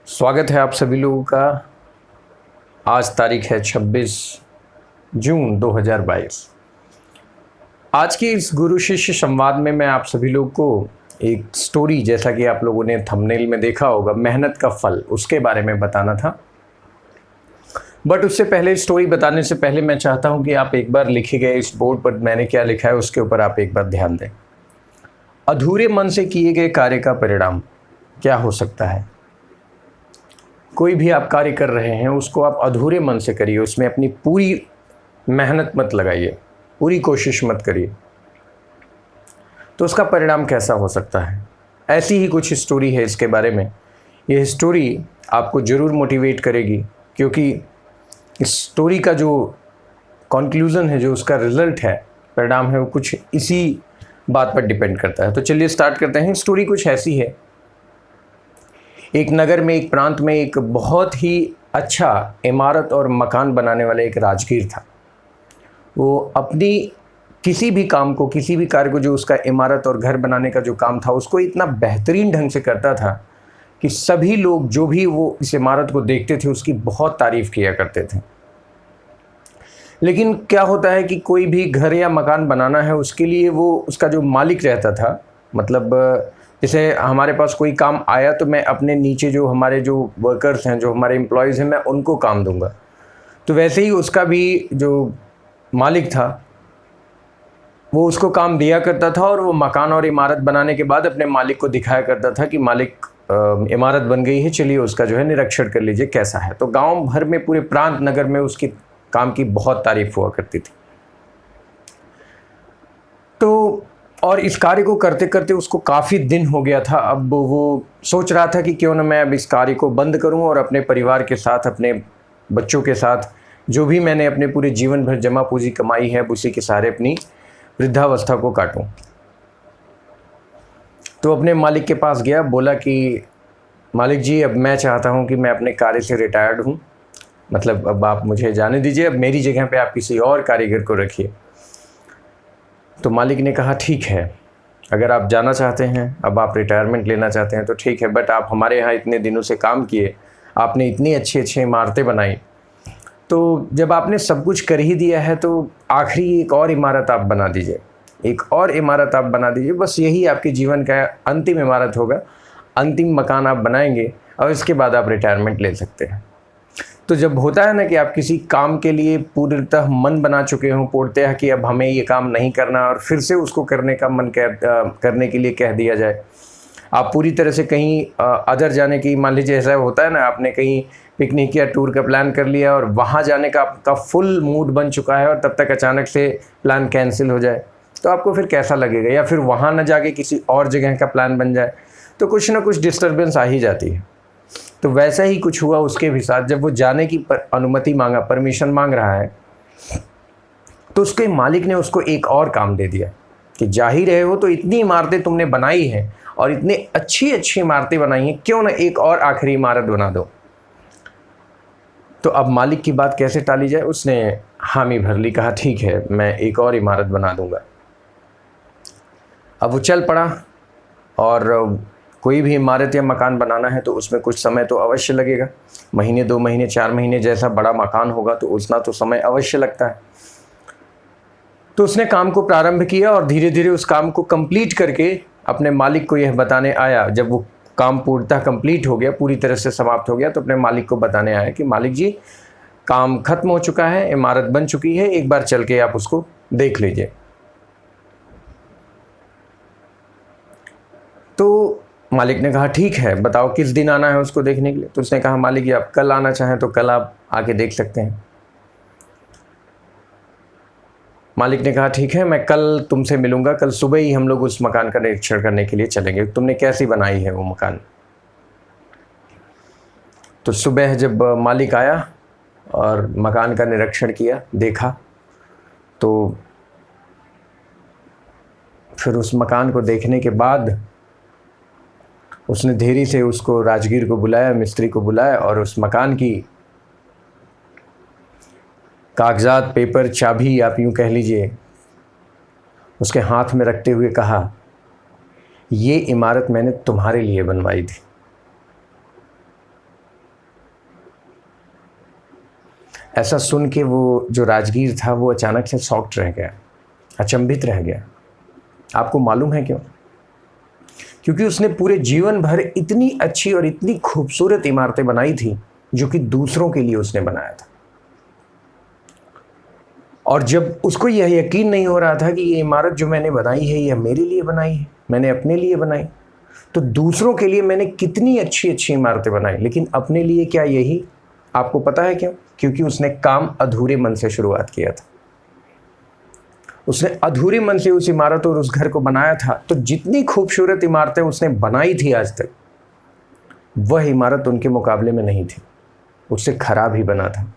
स्वागत है आप सभी लोगों का। आज तारीख है 26 जून 2022। आज के इस गुरु शिष्य संवाद में मैं आप सभी लोग को एक स्टोरी, जैसा कि आप लोगों ने थंबनेल में देखा होगा, मेहनत का फल, उसके बारे में बताना था। बट उससे पहले, स्टोरी बताने से पहले मैं चाहता हूं कि आप एक बार लिखे गए इस बोर्ड पर मैंने क्या लिखा है उसके ऊपर आप एक बार ध्यान दें। अधूरे मन से किए गए कार्य का परिणाम क्या हो सकता है। कोई भी आप कार्य कर रहे हैं उसको आप अधूरे मन से करिए, उसमें अपनी पूरी मेहनत मत लगाइए, पूरी कोशिश मत करिए, तो उसका परिणाम कैसा हो सकता है। ऐसी ही कुछ स्टोरी है इसके बारे में। यह स्टोरी आपको ज़रूर मोटिवेट करेगी, क्योंकि इस स्टोरी का जो कंक्लूज़न है, जो उसका रिज़ल्ट है, परिणाम है, वो कुछ इसी बात पर डिपेंड करता है। तो चलिए स्टार्ट करते हैं। स्टोरी कुछ ऐसी है। एक नगर में, एक प्रांत में एक बहुत ही अच्छा इमारत और मकान बनाने वाला एक राजगीर था। वो अपनी किसी भी काम को, किसी भी कार्य को, जो उसका इमारत और घर बनाने का जो काम था, उसको इतना बेहतरीन ढंग से करता था कि सभी लोग जो भी वो इस इमारत को देखते थे उसकी बहुत तारीफ़ किया करते थे। लेकिन क्या होता है कि कोई भी घर या मकान बनाना है, उसके लिए वो उसका जो मालिक रहता था, मतलब जैसे हमारे पास कोई काम आया तो मैं अपने नीचे जो हमारे जो वर्कर्स हैं, जो हमारे एम्प्लॉयज़ हैं, मैं उनको काम दूंगा। तो वैसे ही उसका भी जो मालिक था वो उसको काम दिया करता था, और वो मकान और इमारत बनाने के बाद अपने मालिक को दिखाया करता था कि मालिक, इमारत बन गई है, चलिए उसका जो है निरीक्षण कर लीजिए कैसा है। तो गांव भर में, पूरे प्रांत नगर में उसकी काम की बहुत तारीफ हुआ करती थी। तो और इस कार्य को करते करते उसको काफ़ी दिन हो गया था। अब वो सोच रहा था कि क्यों ना मैं अब इस कार्य को बंद करूं और अपने परिवार के साथ, अपने बच्चों के साथ, जो भी मैंने अपने पूरे जीवन भर जमा पूंजी कमाई है, उसी के सहारे अपनी वृद्धावस्था को काटूं। तो अपने मालिक के पास गया, बोला कि मालिक जी, अब मैं चाहता हूं कि मैं अपने कार्य से रिटायर्ड हूं, मतलब अब आप मुझे जाने दीजिए, अब मेरी जगह पे आप किसी और कारीगर को रखिए। तो मालिक ने कहा ठीक है, अगर आप जाना चाहते हैं, अब आप रिटायरमेंट लेना चाहते हैं तो ठीक है, बट आप हमारे यहाँ इतने दिनों से काम किए, आपने इतनी अच्छी अच्छी इमारतें बनाई, तो जब आपने सब कुछ कर ही दिया है तो आखिरी एक और इमारत आप बना दीजिए, एक और इमारत आप बना दीजिए, बस यही आपके जीवन का अंतिम इमारत होगा, अंतिम मकान आप बनाएंगे और इसके बाद आप रिटायरमेंट ले सकते हैं। तो जब होता है ना कि आप किसी काम के लिए पूर्णतः मन बना चुके हों, पूर्णतः कि अब हमें ये काम नहीं करना, और फिर से उसको करने का मन करने के लिए कह दिया जाए, आप पूरी तरह से कहीं अदर जाने की, मान लीजिए ऐसा होता है ना, आपने कहीं पिकनिक या टूर का प्लान कर लिया और वहाँ जाने का आपका फुल मूड बन चुका है, और तब तक अचानक से प्लान कैंसिल हो जाए तो आपको फिर कैसा लगेगा। या फिर वहाँ न जाके किसी और जगह का प्लान बन जाए तो कुछ ना कुछ डिस्टर्बेंस आ ही जाती है। तो वैसा ही कुछ हुआ उसके भी साथ। जब वो जाने की अनुमति मांगा, परमिशन मांग रहा है, तो उसके मालिक ने उसको एक और काम दे दिया कि जा ही रहे हो तो इतनी इमारतें तुमने बनाई हैं और इतनी अच्छी अच्छी इमारतें बनाई हैं, क्यों ना एक और आखिरी इमारत बना दो। तो अब मालिक की बात कैसे टाली जाए, उसने हामी भर ली, कहा ठीक है, मैं एक और इमारत बना दूंगा। अब वो चल पड़ा, और कोई भी इमारत या मकान बनाना है तो उसमें कुछ समय तो अवश्य लगेगा, महीने, 2 महीने, 4 महीने, जैसा बड़ा मकान होगा तो उतना तो समय अवश्य लगता है। तो उसने काम को प्रारंभ किया और धीरे धीरे उस काम को कंप्लीट करके अपने मालिक को यह बताने आया। जब वो काम पूर्णतः कंप्लीट हो गया, पूरी तरह से समाप्त हो गया, तो अपने मालिक को बताने आया कि मालिक जी, काम खत्म हो चुका है, इमारत बन चुकी है, एक बार चल के आप उसको देख लीजिए। तो मालिक ने कहा ठीक है, बताओ किस दिन आना है उसको देखने के लिए। तो उसने कहा मालिक जी, आप कल आना चाहें तो कल आप आके देख सकते हैं। मालिक ने कहा ठीक है, मैं कल तुमसे मिलूंगा, कल सुबह ही हम लोग उस मकान का निरीक्षण करने के लिए चलेंगे, तुमने कैसी बनाई है वो मकान। तो सुबह जब मालिक आया और मकान का निरीक्षण किया, देखा, तो फिर उस मकान को देखने के बाद उसने धीरे से उसको, राजगीर को बुलाया, मिस्त्री को बुलाया, और उस मकान की कागजात, पेपर, चाबी आप यूँ कह लीजिए, उसके हाथ में रखते हुए कहा, ये इमारत मैंने तुम्हारे लिए बनवाई थी। ऐसा सुन के वो जो राजगीर था वो अचानक से शॉक्ड रह गया, अचंभित रह गया। आपको मालूम है क्यों? क्योंकि उसने पूरे जीवन भर इतनी अच्छी और इतनी खूबसूरत इमारतें बनाई थी जो कि दूसरों के लिए उसने बनाया था। और जब उसको यह यकीन नहीं हो रहा था कि ये इमारत जो मैंने बनाई है यह मेरे लिए बनाई है, मैंने अपने लिए बनाई, तो दूसरों के लिए मैंने कितनी अच्छी अच्छी इमारतें बनाई, लेकिन अपने लिए क्या यही? आपको पता है क्यों? क्योंकि उसने काम अधूरे मन से शुरुआत किया था। उसने अधूरे मन से उस इमारत और उस घर को बनाया था। तो जितनी खूबसूरत इमारतें उसने बनाई थी आज तक, वह इमारत उनके मुकाबले में नहीं थी, उससे खराब ही बना था।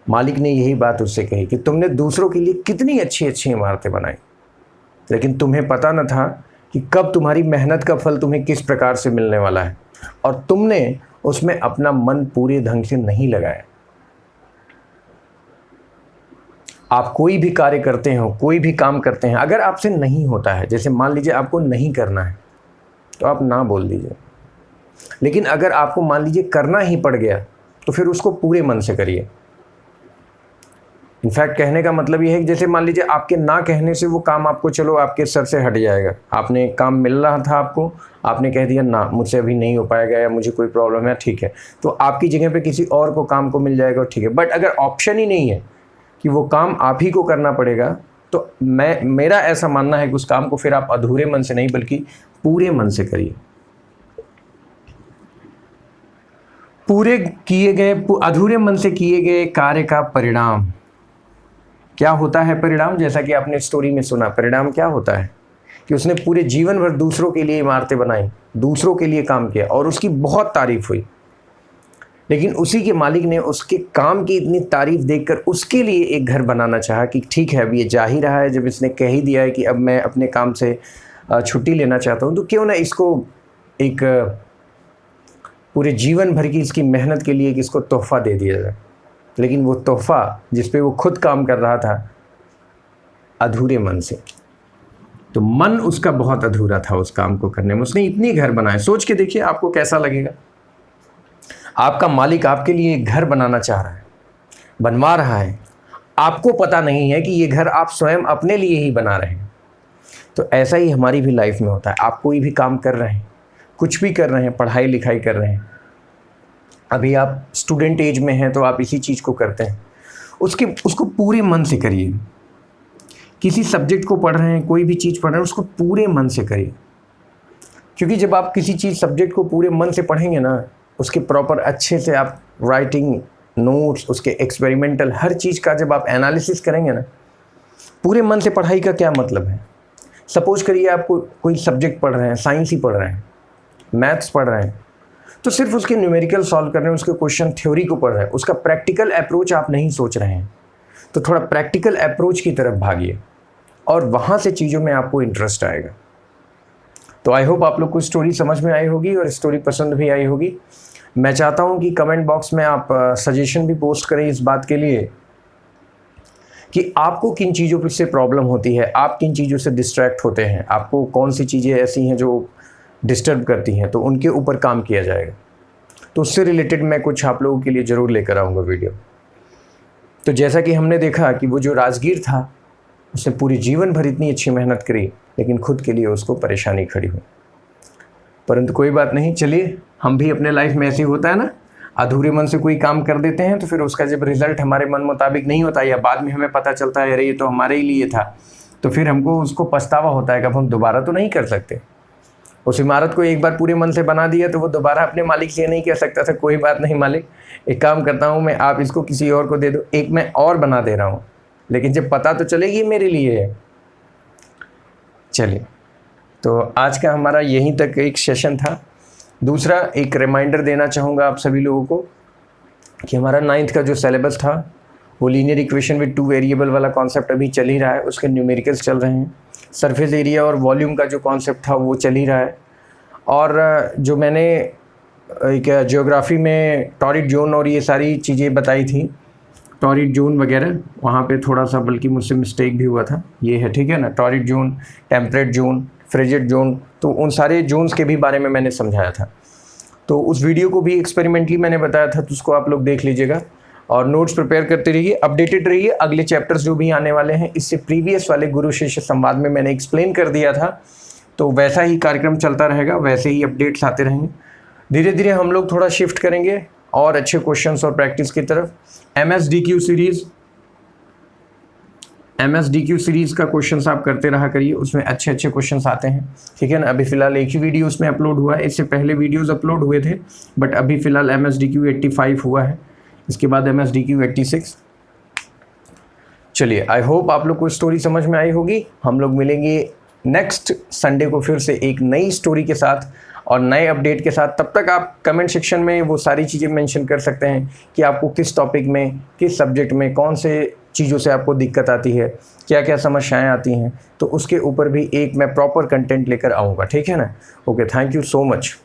मालिक ने यही बात उससे कही कि तुमने दूसरों के लिए कितनी अच्छी अच्छी इमारतें बनाई, लेकिन तुम्हें पता न था कि कब तुम्हारी मेहनत का फल तुम्हें किस प्रकार से मिलने वाला है, और तुमने उसमें अपना मन पूरे ढंग से नहीं लगाया। आप कोई भी कार्य करते हो, कोई भी काम करते हैं, अगर आपसे नहीं होता है, जैसे मान लीजिए आपको नहीं करना है तो आप ना बोल दीजिए, लेकिन अगर आपको मान लीजिए करना ही पड़ गया तो फिर उसको पूरे मन से करिए। इनफैक्ट कहने का मतलब ये है कि जैसे मान लीजिए आपके ना कहने से वो काम आपको चलो आपके सर से हट जाएगा। आपने काम मिल रहा था आपको, आपने कह दिया ना मुझसे अभी नहीं हो पाएगा या मुझे कोई प्रॉब्लम है, ठीक है, तो आपकी जगह पे किसी और को काम को मिल जाएगा, ठीक है। बट अगर ऑप्शन ही नहीं है कि वो काम आप ही को करना पड़ेगा, तो मेरा ऐसा मानना है कि उस काम को फिर आप अधूरे मन से नहीं बल्कि पूरे मन से करिए। अधूरे मन से किए गए कार्य का परिणाम क्या होता है? परिणाम, जैसा कि आपने स्टोरी में सुना, परिणाम क्या होता है कि उसने पूरे जीवन भर दूसरों के लिए इमारतें बनाई, दूसरों के लिए काम किया और उसकी बहुत तारीफ हुई, लेकिन उसी के मालिक ने उसके काम की इतनी तारीफ देखकर उसके लिए एक घर बनाना चाहा कि ठीक है, अब ये जा ही रहा है, जब इसने कह ही दिया है कि अब मैं अपने काम से छुट्टी लेना चाहता हूँ, तो क्यों ना इसको एक पूरे जीवन भर की इसकी मेहनत के लिए इसको तोहफ़ा दे दिया जाए। लेकिन वो तोहफ़ा जिस पे वो खुद काम कर रहा था अधूरे मन से, तो मन उसका बहुत अधूरा था उस काम को करने में। उसने इतने घर बनाए, सोच के देखिए आपको कैसा लगेगा। आपका मालिक आपके लिए एक घर बनाना चाह रहा है, बनवा रहा है, आपको पता नहीं है कि ये घर आप स्वयं अपने लिए ही बना रहे हैं। तो ऐसा ही हमारी भी लाइफ में होता है। आप कोई भी काम कर रहे हैं, कुछ भी कर रहे हैं, पढ़ाई लिखाई कर रहे हैं, अभी आप स्टूडेंट एज में हैं तो आप इसी चीज़ को करते हैं, उसको पूरे मन से करिए। किसी सब्जेक्ट को पढ़ रहे हैं, कोई भी चीज़ पढ़ रहे हैं, उसको पूरे मन से करिए, क्योंकि जब आप किसी चीज़ सब्जेक्ट को पूरे मन से पढ़ेंगे ना, उसके प्रॉपर अच्छे से आप राइटिंग नोट्स, उसके एक्सपेरिमेंटल हर चीज़ का जब आप एनालिसिस करेंगे ना, पूरे मन से पढ़ाई का क्या मतलब है। सपोज करिए आप कोई सब्जेक्ट पढ़ रहे हैं, साइंस ही पढ़ रहे हैं, मैथ्स पढ़ रहे हैं, तो सिर्फ उसके न्यूमेरिकल सॉल्व कर रहे हैं, उसके क्वेश्चन थ्योरी को पढ़ रहे हैं, उसका प्रैक्टिकल अप्रोच आप नहीं सोच रहे हैं। तो थोड़ा प्रैक्टिकल अप्रोच की तरफ भागिए और वहाँ से चीज़ों में आपको इंटरेस्ट आएगा। तो आई होप आप लोग को स्टोरी समझ में आई होगी और स्टोरी पसंद भी आई होगी। मैं चाहता हूँ कि कमेंट बॉक्स में आप सजेशन भी पोस्ट करें इस बात के लिए कि आपको किन चीज़ों से प्रॉब्लम होती है, आप किन चीज़ों से डिस्ट्रैक्ट होते हैं, आपको कौन सी चीज़ें ऐसी हैं जो डिस्टर्ब करती हैं, तो उनके ऊपर काम किया जाएगा। तो उससे रिलेटेड मैं कुछ आप लोगों के लिए ज़रूर लेकर आऊँगा वीडियो। तो जैसा कि हमने देखा कि वो जो राजगीर था, उसने पूरे जीवन भर इतनी अच्छी मेहनत करी, लेकिन खुद के लिए उसको परेशानी खड़ी हुई। परंतु कोई बात नहीं, चलिए हम भी अपने लाइफ में ऐसे ही होता है ना, अधूरे मन से कोई काम कर देते हैं तो फिर उसका जब रिज़ल्ट हमारे मन मुताबिक नहीं होता या बाद में हमें पता चलता है अरे ये तो हमारे ही लिए था, तो फिर हमको उसको पछतावा होता है कि अब हम दोबारा तो नहीं कर सकते। उस इमारत को एक बार पूरे मन से बना दिया तो वो दोबारा अपने मालिक से नहीं कह सकता था कोई बात नहीं मालिक, एक काम करता हूँ मैं, आप इसको किसी और को दे दो, एक मैं और बना दे रहा हूँ, लेकिन जब पता तो चलेगी मेरे लिए है। चलिए, तो आज का हमारा यहीं तक एक सेशन था। दूसरा एक रिमाइंडर देना चाहूँगा आप सभी लोगों को कि हमारा 9th का जो सिलेबस था वो लीनियर इक्वेशन विद 2 वेरिएबल वाला कॉन्सेप्ट अभी चल ही रहा है, उसके न्यूमेरिकल्स चल रहे हैं। सरफेस एरिया और वॉल्यूम का जो कॉन्सेप्ट था वो चल ही रहा है। और जो मैंने एक ज्योग्राफी में टॉरिड जोन और ये सारी चीज़ें बताई थी, टॉरिड जोन वगैरह, वहाँ पे थोड़ा सा बल्कि मुझसे मिस्टेक भी हुआ था, ये है ठीक है ना, torrid zone, temperate zone, frigid zone, तो उन सारे जोन्स के भी बारे में मैंने समझाया था। तो उस वीडियो को भी एक्सपेरिमेंटली मैंने बताया था, तो उसको आप लोग देख लीजिएगा। और नोट्स प्रिपेयर करते रहिए, अपडेटेड रहिए। अगले चैप्टर्स जो भी आने वाले हैं, इससे प्रीवियस वाले गुरु शिष्य संवाद में मैंने एक्सप्लेन कर दिया था, तो वैसा ही कार्यक्रम चलता रहेगा, वैसे ही अपडेट्स आते रहेंगे। धीरे धीरे हम लोग थोड़ा शिफ्ट करेंगे और अच्छे क्वेश्चंस और प्रैक्टिस की तरफ। MSDQ सीरीज़ का क्वेश्चंस आप करते रहा करिए, उसमें अच्छे अच्छे क्वेश्चंस आते हैं, ठीक है ना। अभी फ़िलहाल एक ही वीडियो उसमें अपलोड हुआ है, इससे पहले वीडियोस अपलोड हुए थे, बट अभी फ़िलहाल MSDQ 85 हुआ है, इसके बाद MSDQ 86। चलिए, आई होप आप लोग को स्टोरी समझ में आई होगी। हम लोग मिलेंगे नेक्स्ट संडे को फिर से एक नई स्टोरी के साथ और नए अपडेट के साथ। तब तक आप कमेंट सेक्शन में वो सारी चीज़ें मेंशन कर सकते हैं कि आपको किस टॉपिक में, किस सब्जेक्ट में, कौन से चीज़ों से आपको दिक्कत आती है, क्या क्या समस्याएं आती हैं, तो उसके ऊपर भी एक मैं प्रॉपर कंटेंट लेकर आऊँगा, ठीक है ना। Okay, thank you so much.